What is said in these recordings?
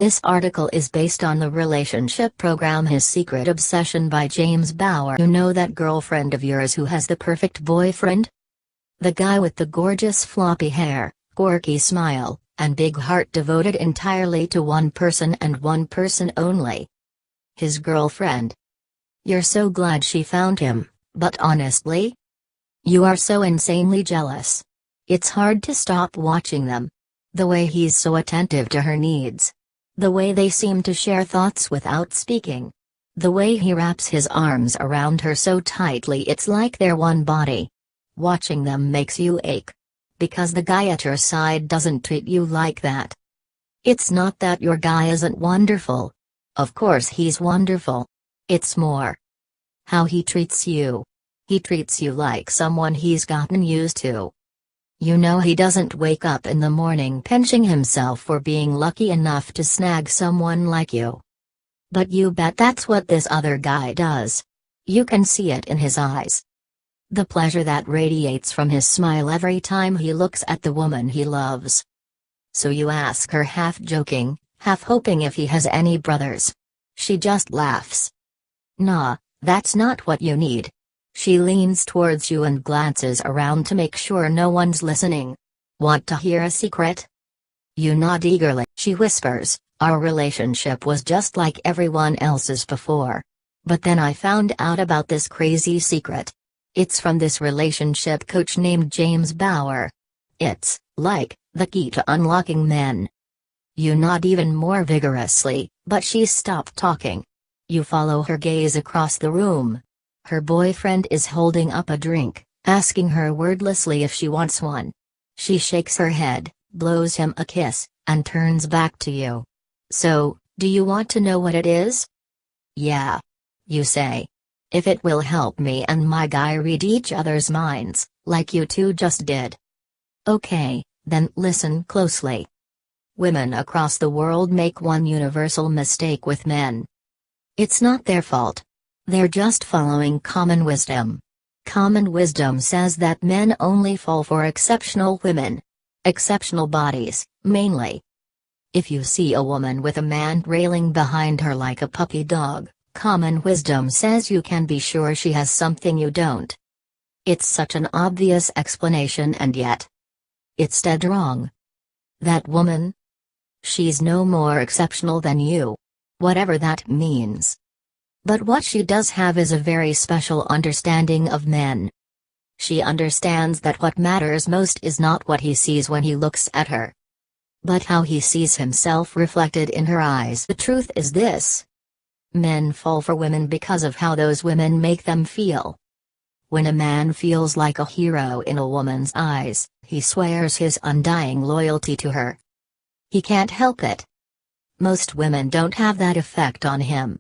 This article is based on the relationship program His Secret Obsession by James Bauer. You know that girlfriend of yours who has the perfect boyfriend? The guy with the gorgeous floppy hair, quirky smile, and big heart devoted entirely to one person and one person only. His girlfriend. You're so glad she found him, but honestly? You are so insanely jealous. It's hard to stop watching them. The way he's so attentive to her needs. The way they seem to share thoughts without speaking. The way he wraps his arms around her so tightly it's like they're one body. Watching them makes you ache. Because the guy at your side doesn't treat you like that. It's not that your guy isn't wonderful. Of course he's wonderful. It's more how he treats you. He treats you like someone he's gotten used to. You know he doesn't wake up in the morning pinching himself for being lucky enough to snag someone like you. But you bet that's what this other guy does. You can see it in his eyes. The pleasure that radiates from his smile every time he looks at the woman he loves. So you ask her, half joking, half hoping, if he has any brothers. She just laughs. Nah, that's not what you need. She leans towards you and glances around to make sure no one's listening. Want to hear a secret? You nod eagerly. She whispers, our relationship was just like everyone else's before. But then I found out about this crazy secret. It's from this relationship coach named James Bauer. It's, like, the key to unlocking men. You nod even more vigorously, but she's stopped talking. You follow her gaze across the room. Her boyfriend is holding up a drink, asking her wordlessly if she wants one. She shakes her head, blows him a kiss, and turns back to you. So, do you want to know what it is? Yeah. You say. If it will help me and my guy read each other's minds, like you two just did. Okay, then listen closely. Women across the world make one universal mistake with men. It's not their fault. They're just following common wisdom. Common wisdom says that men only fall for exceptional women. Exceptional bodies, mainly. If you see a woman with a man railing behind her like a puppy dog, common wisdom says you can be sure she has something you don't. It's such an obvious explanation, and yet it's dead wrong. That woman? She's no more exceptional than you. Whatever that means. But what she does have is a very special understanding of men. She understands that what matters most is not what he sees when he looks at her, but how he sees himself reflected in her eyes. The truth is this. Men fall for women because of how those women make them feel. When a man feels like a hero in a woman's eyes, he swears his undying loyalty to her. He can't help it. Most women don't have that effect on him.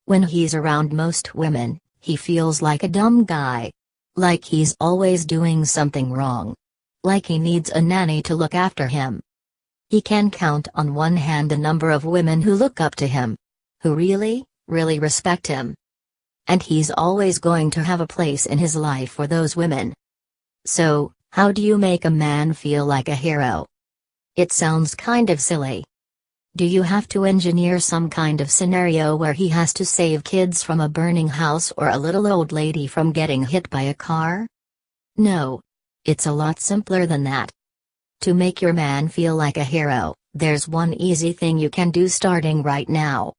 When he's around most women, he feels like a dumb guy. Like he's always doing something wrong. Like he needs a nanny to look after him. He can count on one hand the number of women who look up to him. Who really, really respect him. And he's always going to have a place in his life for those women. So, how do you make a man feel like a hero? It sounds kind of silly. Do you have to engineer some kind of scenario where he has to save kids from a burning house or a little old lady from getting hit by a car? No. It's a lot simpler than that. To make your man feel like a hero, there's one easy thing you can do starting right now.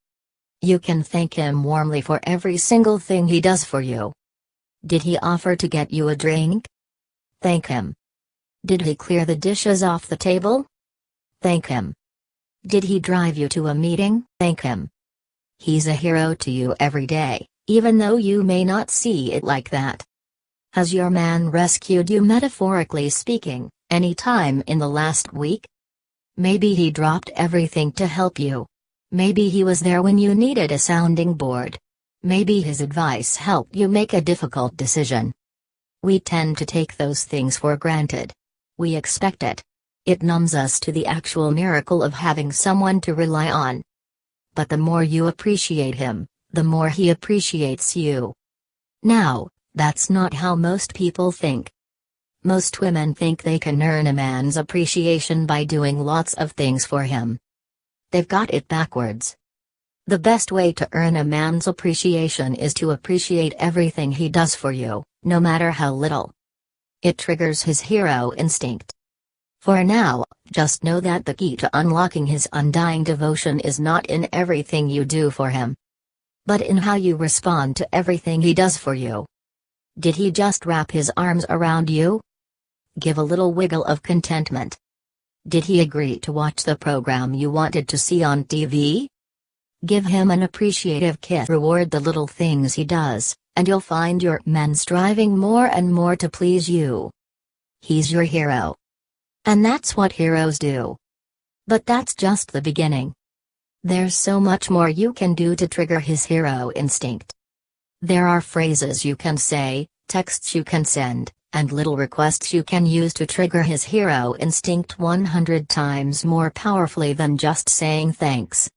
You can thank him warmly for every single thing he does for you. Did he offer to get you a drink? Thank him. Did he clear the dishes off the table? Thank him. Did he drive you to a meeting? Thank him. He's a hero to you every day, even though you may not see it like that. Has your man rescued you, metaphorically speaking, any time in the last week? Maybe he dropped everything to help you. Maybe he was there when you needed a sounding board. Maybe his advice helped you make a difficult decision. We tend to take those things for granted. We expect it. It numbs us to the actual miracle of having someone to rely on. But the more you appreciate him, the more he appreciates you. Now, that's not how most people think. Most women think they can earn a man's appreciation by doing lots of things for him. They've got it backwards. The best way to earn a man's appreciation is to appreciate everything he does for you, no matter how little. It triggers his hero instinct. For now, just know that the key to unlocking his undying devotion is not in everything you do for him, but in how you respond to everything he does for you. Did he just wrap his arms around you? Give a little wiggle of contentment. Did he agree to watch the program you wanted to see on TV? Give him an appreciative kiss. Reward the little things he does, and you'll find your man striving more and more to please you. He's your hero. And that's what heroes do. But that's just the beginning. There's so much more you can do to trigger his hero instinct. There are phrases you can say, texts you can send, and little requests you can use to trigger his hero instinct 100 times more powerfully than just saying thanks.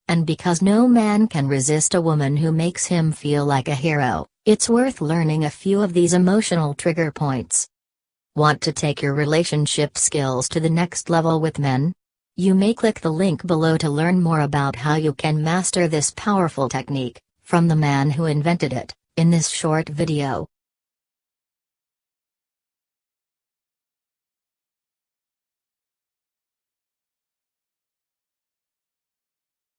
And because no man can resist a woman who makes him feel like a hero, it's worth learning a few of these emotional trigger points. Want to take your relationship skills to the next level with men? You may click the link below to learn more about how you can master this powerful technique, from the man who invented it, in this short video.